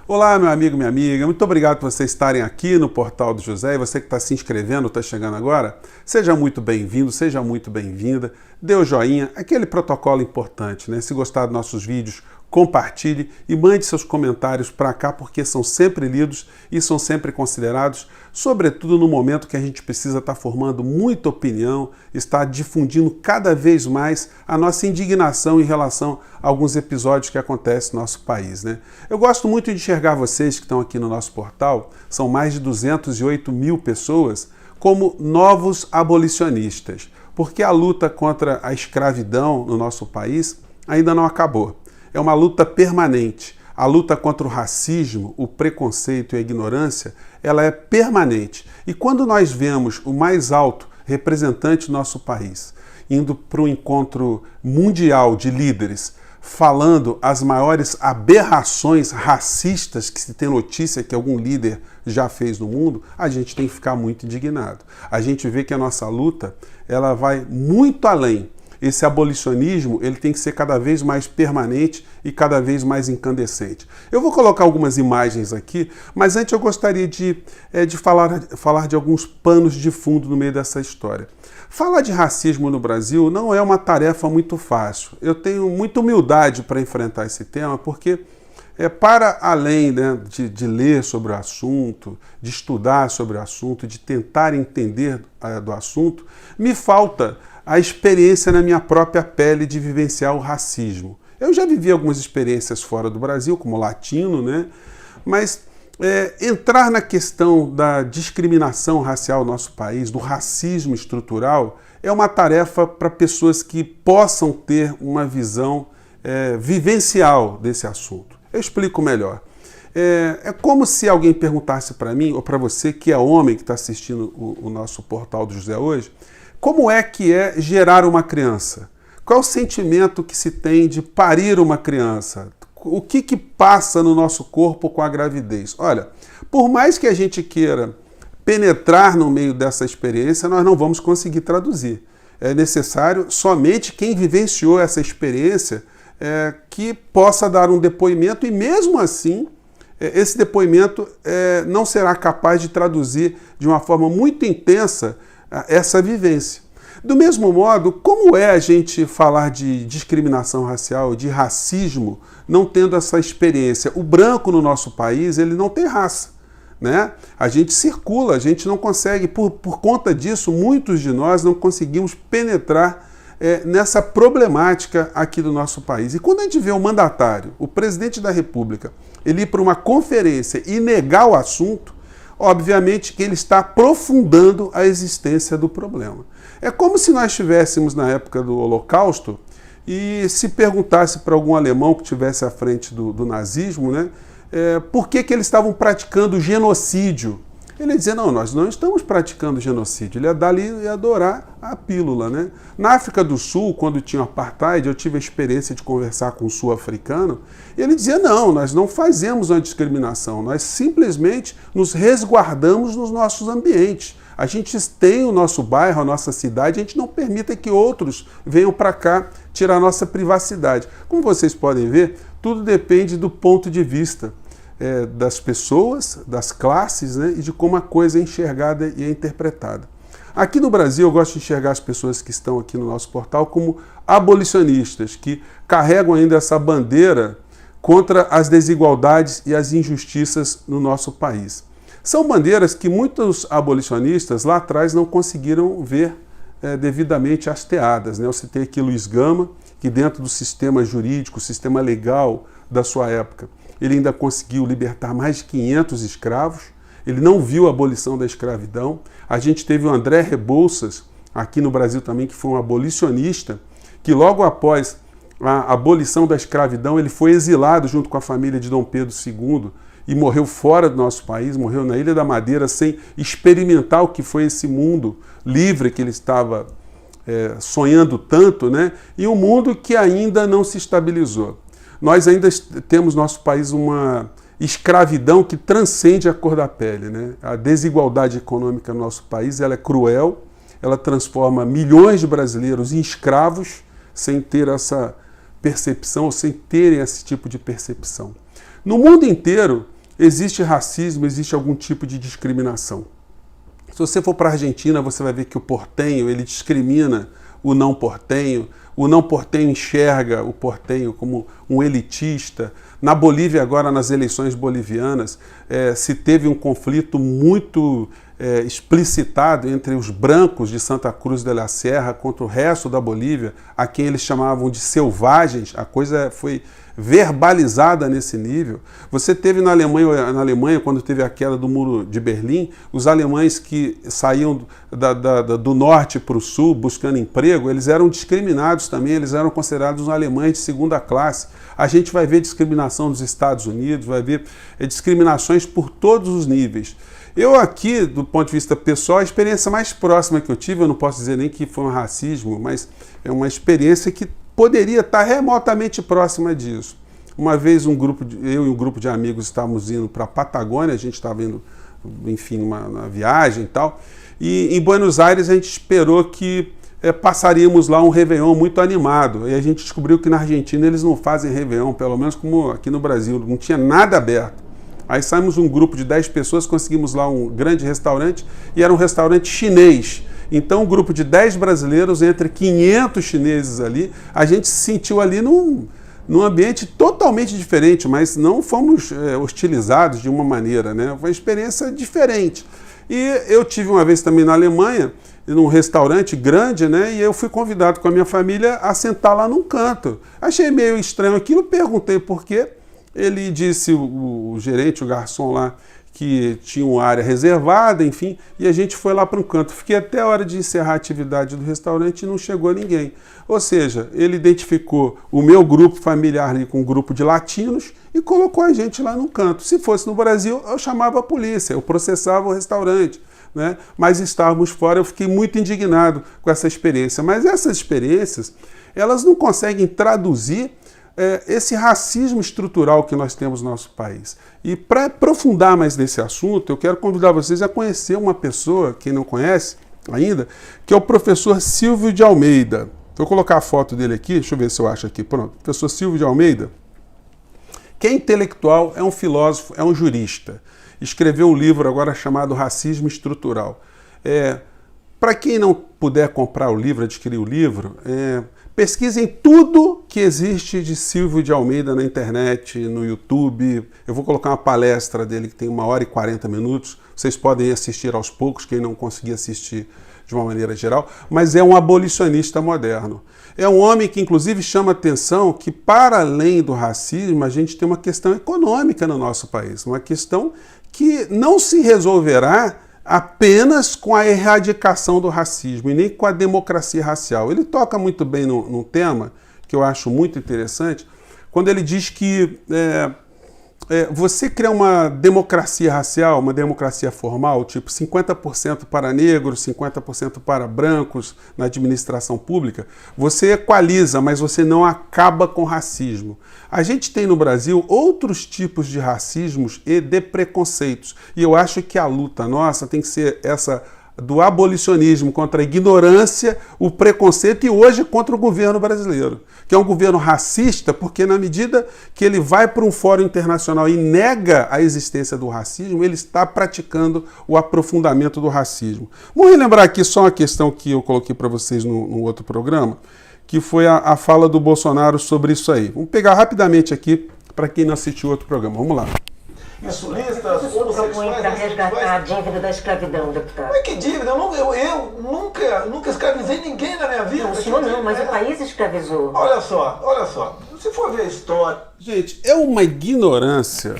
Olá, meu amigo, minha amiga, muito obrigado por vocês estarem aqui no Portal do José e você que está se inscrevendo, está chegando agora, seja muito bem-vindo, seja muito bem-vinda, dê o joinha, aquele protocolo importante, né? Se gostar dos nossos vídeos, compartilhe e mande seus comentários para cá, porque são sempre lidos e são sempre considerados, sobretudo no momento que a gente precisa estar formando muita opinião, estar difundindo cada vez mais a nossa indignação em relação a alguns episódios que acontecem no nosso país, né? Eu gosto muito de enxergar vocês que estão aqui no nosso portal, são mais de 208 mil pessoas, como novos abolicionistas, porque a luta contra a escravidão no nosso país ainda não acabou. É uma luta permanente. A luta contra o racismo, o preconceito e a ignorância, ela é permanente. E quando nós vemos o mais alto representante do nosso país indo para um encontro mundial de líderes, falando as maiores aberrações racistas que se tem notícia que algum líder já fez no mundo, a gente tem que ficar muito indignado. A gente vê que a nossa luta, ela vai muito além. Esse abolicionismo, ele tem que ser cada vez mais permanente e cada vez mais incandescente. Eu vou colocar algumas imagens aqui, mas antes eu gostaria de falar de alguns panos de fundo no meio dessa história. Falar de racismo no Brasil não é uma tarefa muito fácil. Eu tenho muita humildade para enfrentar esse tema, porque para além, né, de ler sobre o assunto, de estudar sobre o assunto, de tentar entender do assunto, me falta a experiência na minha própria pele de vivenciar o racismo. Eu já vivi algumas experiências fora do Brasil, como latino, né? Mas entrar na questão da discriminação racial no nosso país, do racismo estrutural, é uma tarefa para pessoas que possam ter uma visão vivencial desse assunto. Eu explico melhor. É como se alguém perguntasse para mim, ou para você que é homem que está assistindo o nosso Portal do José hoje, como é que é gerar uma criança? Qual é o sentimento que se tem de parir uma criança? O que passa no nosso corpo com a gravidez? Olha, por mais que a gente queira penetrar no meio dessa experiência, nós não vamos conseguir traduzir. É necessário somente quem vivenciou essa experiência que possa dar um depoimento e mesmo assim esse depoimento não será capaz de traduzir de uma forma muito intensa essa vivência. Do mesmo modo, como é a gente falar de discriminação racial, de racismo, não tendo essa experiência? O branco no nosso país, ele não tem raça, né? A gente circula, a gente não consegue, por conta disso, muitos de nós não conseguimos penetrar nessa problemática aqui do nosso país. E quando a gente vê o mandatário, o presidente da República, ele ir para uma conferência e negar o assunto, obviamente que ele está aprofundando a existência do problema. É como se nós estivéssemos na época do Holocausto e se perguntasse para algum alemão que estivesse à frente do nazismo, né, por que eles estavam praticando genocídio. Ele ia dizer, não, nós não estamos praticando genocídio. Ele ia dar ali e adorar a pílula, né? Na África do Sul, quando tinha apartheid, eu tive a experiência de conversar com um sul-africano, e ele dizia, não, nós não fazemos uma discriminação, nós simplesmente nos resguardamos nos nossos ambientes. A gente tem o nosso bairro, a nossa cidade, a gente não permite que outros venham para cá tirar a nossa privacidade. Como vocês podem ver, tudo depende do ponto de vista das pessoas, das classes, né, e de como a coisa é enxergada e é interpretada. Aqui no Brasil, eu gosto de enxergar as pessoas que estão aqui no nosso portal como abolicionistas, que carregam ainda essa bandeira contra as desigualdades e as injustiças no nosso país. São bandeiras que muitos abolicionistas lá atrás não conseguiram ver devidamente hasteadas, né? Eu citei aqui Luiz Gama, que dentro do sistema jurídico, sistema legal da sua época, ele ainda conseguiu libertar mais de 500 escravos, ele não viu a abolição da escravidão. A gente teve o André Rebouças, aqui no Brasil também, que foi um abolicionista, que logo após a abolição da escravidão, ele foi exilado junto com a família de Dom Pedro II e morreu fora do nosso país, morreu na Ilha da Madeira sem experimentar o que foi esse mundo livre que ele estava sonhando tanto, né? E um mundo que ainda não se estabilizou. Nós ainda temos no nosso país uma escravidão que transcende a cor da pele, né? A desigualdade econômica no nosso país, ela é cruel, ela transforma milhões de brasileiros em escravos sem ter essa percepção, ou sem terem esse tipo de percepção. No mundo inteiro, existe racismo, existe algum tipo de discriminação. Se você for para a Argentina, você vai ver que o portenho, ele discrimina o não portenho enxerga o portenho como um elitista. Na Bolívia, agora, nas eleições bolivianas, se teve um conflito muito explicitado entre os brancos de Santa Cruz de la Sierra contra o resto da Bolívia, a quem eles chamavam de selvagens. A coisa foi verbalizada nesse nível. Você teve na Alemanha, quando teve a queda do Muro de Berlim, os alemães que saíam do norte para o sul buscando emprego, eles eram discriminados também, eles eram considerados alemães de segunda classe. A gente vai ver discriminação dos Estados Unidos, vai ver discriminações por todos os níveis. Eu aqui, do ponto de vista pessoal, a experiência mais próxima que eu tive, eu não posso dizer nem que foi um racismo, mas é uma experiência que poderia estar remotamente próxima disso. Uma vez eu e um grupo de amigos estávamos indo para a Patagônia, a gente estava indo, enfim, uma viagem e tal, e em Buenos Aires a gente esperou que passaríamos lá um Réveillon muito animado, e a gente descobriu que na Argentina eles não fazem Réveillon, pelo menos como aqui no Brasil, não tinha nada aberto. Aí saímos um grupo de 10 pessoas, conseguimos lá um grande restaurante, e era um restaurante chinês. Então, um grupo de 10 brasileiros, entre 500 chineses ali, a gente se sentiu ali num ambiente totalmente diferente, mas não fomos hostilizados de uma maneira, né? Foi uma experiência diferente. E eu tive uma vez também na Alemanha, num restaurante grande, né? E eu fui convidado com a minha família a sentar lá num canto. Achei meio estranho aquilo, perguntei por quê. Ele disse, o gerente, o garçom lá, que tinha uma área reservada, enfim, e a gente foi lá para um canto. Fiquei até a hora de encerrar a atividade do restaurante e não chegou ninguém. Ou seja, ele identificou o meu grupo familiar ali com um grupo de latinos e colocou a gente lá no canto. Se fosse no Brasil, eu chamava a polícia, eu processava o restaurante, né? Mas estávamos fora, eu fiquei muito indignado com essa experiência. Mas essas experiências, elas não conseguem traduzir esse racismo estrutural que nós temos no nosso país. E para aprofundar mais nesse assunto, eu quero convidar vocês a conhecer uma pessoa, quem não conhece ainda, que é o professor Silvio de Almeida. Vou colocar a foto dele aqui, deixa eu ver se eu acho aqui. Pronto, professor Silvio de Almeida, que é intelectual, é um filósofo, é um jurista. Escreveu um livro agora chamado Racismo Estrutural. Para quem não puder comprar o livro, adquirir o livro, pesquisem tudo que existe de Silvio de Almeida na internet, no YouTube. Eu vou colocar uma palestra dele que tem 1h40. Vocês podem assistir aos poucos, quem não conseguir assistir de uma maneira geral. Mas é um abolicionista moderno. É um homem que, inclusive, chama atenção que, para além do racismo, a gente tem uma questão econômica no nosso país. Uma questão que não se resolverá apenas com a erradicação do racismo e nem com a democracia racial. Ele toca muito bem num tema que eu acho muito interessante, quando ele diz que você criar uma democracia racial, uma democracia formal, tipo 50% para negros, 50% para brancos na administração pública, você equaliza, mas você não acaba com racismo. A gente tem no Brasil outros tipos de racismos e de preconceitos. E eu acho que a luta nossa tem que ser essa do abolicionismo contra a ignorância, o preconceito e hoje contra o governo brasileiro, que é um governo racista porque na medida que ele vai para um fórum internacional e nega a existência do racismo, ele está praticando o aprofundamento do racismo. Vamos relembrar aqui só uma questão que eu coloquei para vocês no outro programa, que foi a fala do Bolsonaro sobre isso aí. Vamos pegar rapidamente aqui para quem não assistiu outro programa. Vamos lá. Insulistas, propõe para resgatar a dívida da escravidão, deputado. Mas que dívida? Eu nunca escravizei ninguém na minha vida. Não, o senhor não, mas o país escravizou. Olha só. Se for ver a história... Gente, é uma ignorância,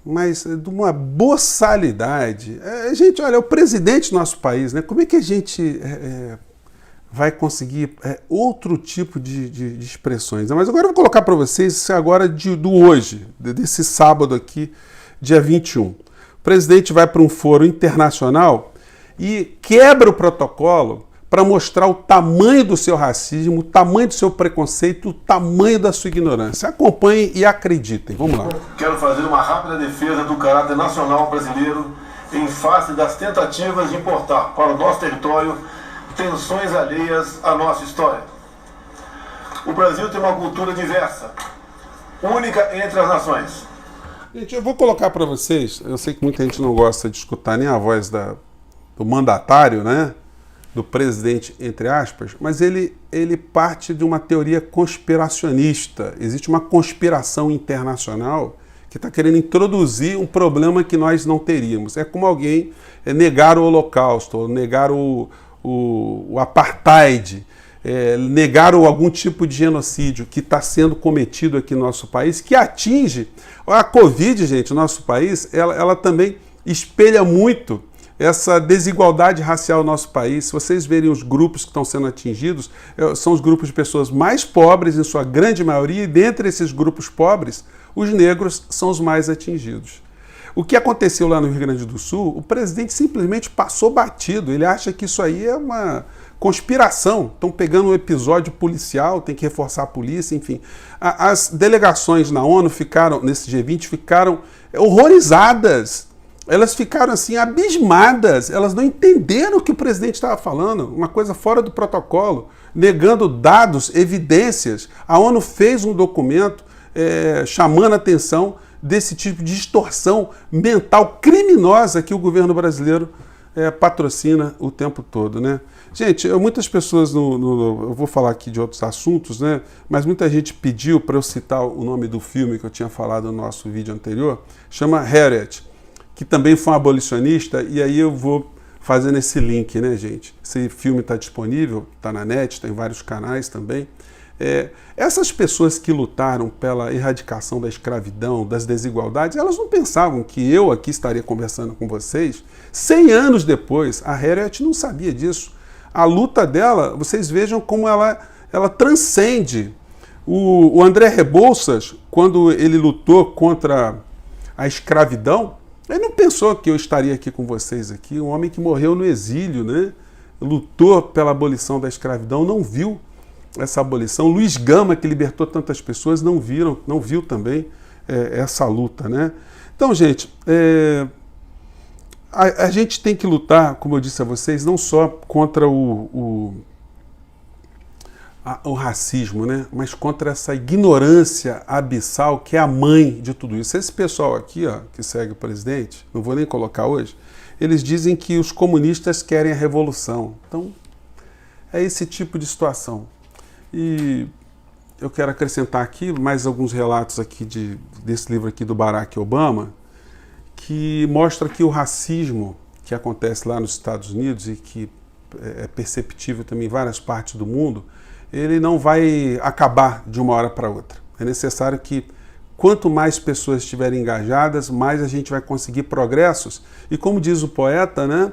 mas de uma boçalidade. Gente, olha, é o presidente do nosso país, né? Como é que a gente... vai conseguir outro tipo de expressões. Mas agora eu vou colocar para vocês isso agora do hoje, desse sábado aqui, dia 21. O presidente vai para um fórum internacional e quebra o protocolo para mostrar o tamanho do seu racismo, o tamanho do seu preconceito, o tamanho da sua ignorância. Acompanhem e acreditem. Vamos lá. Quero fazer uma rápida defesa do caráter nacional brasileiro em face das tentativas de importar para o nosso território tensões alheias à nossa história. O Brasil tem uma cultura diversa, única entre as nações. Gente, eu vou colocar para vocês, eu sei que muita gente não gosta de escutar nem a voz do mandatário, né? Do presidente, entre aspas, mas ele parte de uma teoria conspiracionista. Existe uma conspiração internacional que está querendo introduzir um problema que nós não teríamos. É como alguém negar o Holocausto, negar o apartheid, negar algum tipo de genocídio que está sendo cometido aqui no nosso país, que atinge a Covid, gente, o nosso país, ela também espelha muito essa desigualdade racial no nosso país. Se vocês verem os grupos que estão sendo atingidos, são os grupos de pessoas mais pobres, em sua grande maioria, e dentre esses grupos pobres, os negros são os mais atingidos. O que aconteceu lá no Rio Grande do Sul, o presidente simplesmente passou batido. Ele acha que isso aí é uma conspiração. Estão pegando um episódio policial, tem que reforçar a polícia, enfim. As delegações na ONU nesse G20, ficaram horrorizadas. Elas ficaram assim, abismadas. Elas não entenderam o que o presidente estava falando. Uma coisa fora do protocolo, negando dados, evidências. A ONU fez um documento chamando a atenção desse tipo de distorção mental criminosa que o governo brasileiro patrocina o tempo todo, né? Gente, muitas pessoas, eu vou falar aqui de outros assuntos, né? Mas muita gente pediu para eu citar o nome do filme que eu tinha falado no nosso vídeo anterior, chama Harriet, que também foi um abolicionista, e aí eu vou fazendo esse link, né, gente? Esse filme está disponível, está na net, está em vários canais também. Essas pessoas que lutaram pela erradicação da escravidão, das desigualdades, elas não pensavam que eu aqui estaria conversando com vocês 100 anos depois. A Harriet não sabia disso. A luta dela, vocês vejam como ela transcende. O André Rebouças, quando ele lutou contra a escravidão, ele não pensou que eu estaria aqui com vocês aqui. Um homem que morreu no exílio, né? Lutou pela abolição da escravidão, não viu essa abolição. Luiz Gama, que libertou tantas pessoas, não viu também essa luta, né? Então, gente, a gente tem que lutar, como eu disse a vocês, não só contra o racismo, né? Mas contra essa ignorância abissal que é a mãe de tudo isso. Esse pessoal aqui, ó, que segue o presidente, não vou nem colocar hoje, eles dizem que os comunistas querem a revolução. Então, é esse tipo de situação. E eu quero acrescentar aqui mais alguns relatos aqui desse livro aqui do Barack Obama, que mostra que o racismo que acontece lá nos Estados Unidos e que é perceptível também em várias partes do mundo, ele não vai acabar de uma hora para outra. É necessário que quanto mais pessoas estiverem engajadas, mais a gente vai conseguir progressos. E como diz o poeta, né,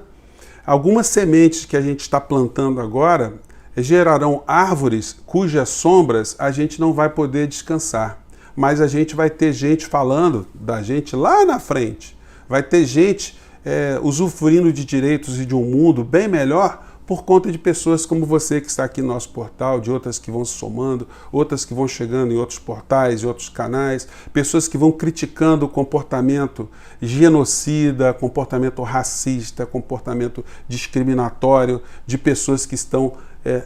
algumas sementes que a gente está plantando agora gerarão árvores cujas sombras a gente não vai poder descansar. Mas a gente vai ter gente falando da gente lá na frente. Vai ter gente usufruindo de direitos e de um mundo bem melhor por conta de pessoas como você que está aqui no nosso portal, de outras que vão se somando, outras que vão chegando em outros portais, em outros canais, pessoas que vão criticando o comportamento genocida, comportamento racista, comportamento discriminatório de pessoas que estão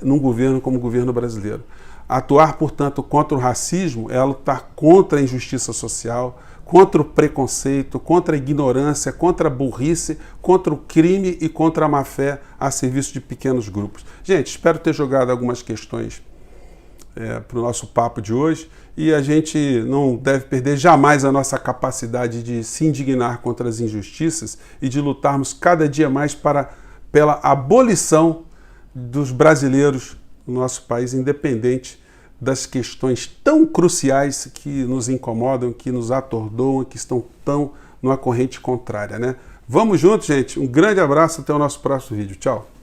num governo como o governo brasileiro. Atuar, portanto, contra o racismo é lutar contra a injustiça social, contra o preconceito, contra a ignorância, contra a burrice, contra o crime e contra a má-fé a serviço de pequenos grupos. Gente, espero ter jogado algumas questões para o nosso papo de hoje, e a gente não deve perder jamais a nossa capacidade de se indignar contra as injustiças e de lutarmos cada dia mais pela abolição dos brasileiros no nosso país, independente das questões tão cruciais que nos incomodam, que nos atordoam, que estão tão numa corrente contrária, né? Vamos juntos, gente. Um grande abraço, até o nosso próximo vídeo. Tchau!